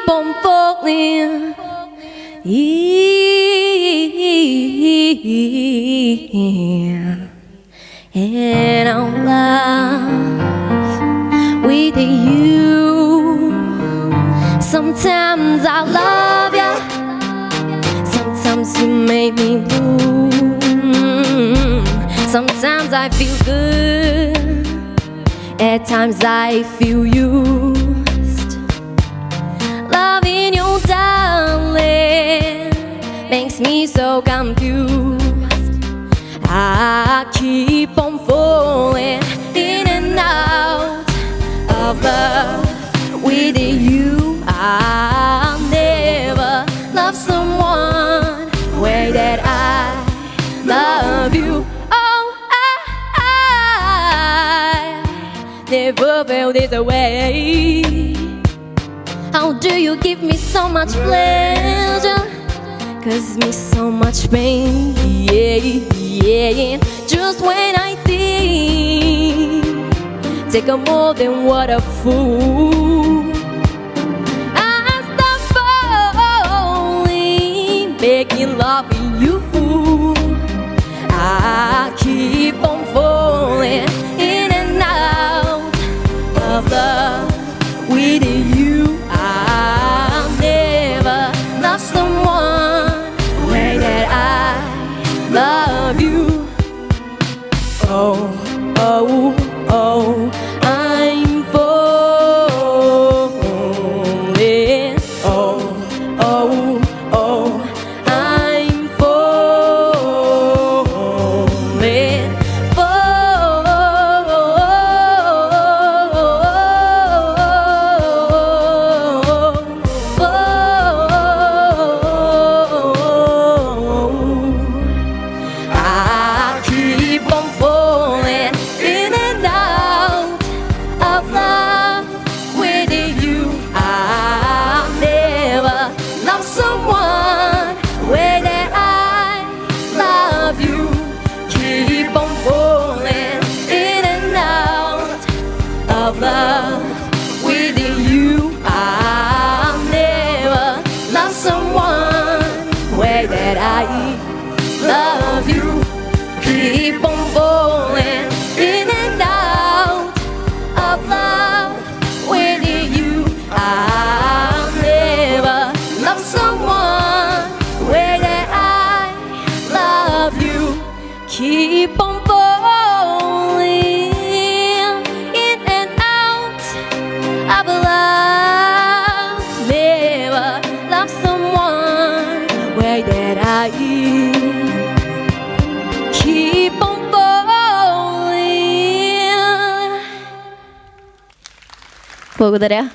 keep on falling in and out loud with you. Sometimes I love you, sometimes you make me blue. Sometimes I feel good, at times I feel used. Loving you, darling, makes me so confused. I keep on falling in and out of love with you. I'll never love someone the way that I love you. Oh, I never felt this way. How do you give me so much pleasure, cause me so much pain? Yeah. Just when I think take a more than what a fool, I stop falling, making love with you. I keep on falling in and out of love with you. I'll never love someone the way that I love you. Oh, oh, oh, I'm falling. Oh, oh, oh, I'm falling. I keep on falling in and out of love with you. I'll never love someone the way that I love you. Keep on falling in and out of love with you. I'll never love someone the way that I love you. Keep on falling in and out of love with you. I'll never love someone the way that I love you. Keep on falling in and out of love. Never love someone the way that I keep on falling. Благодаря.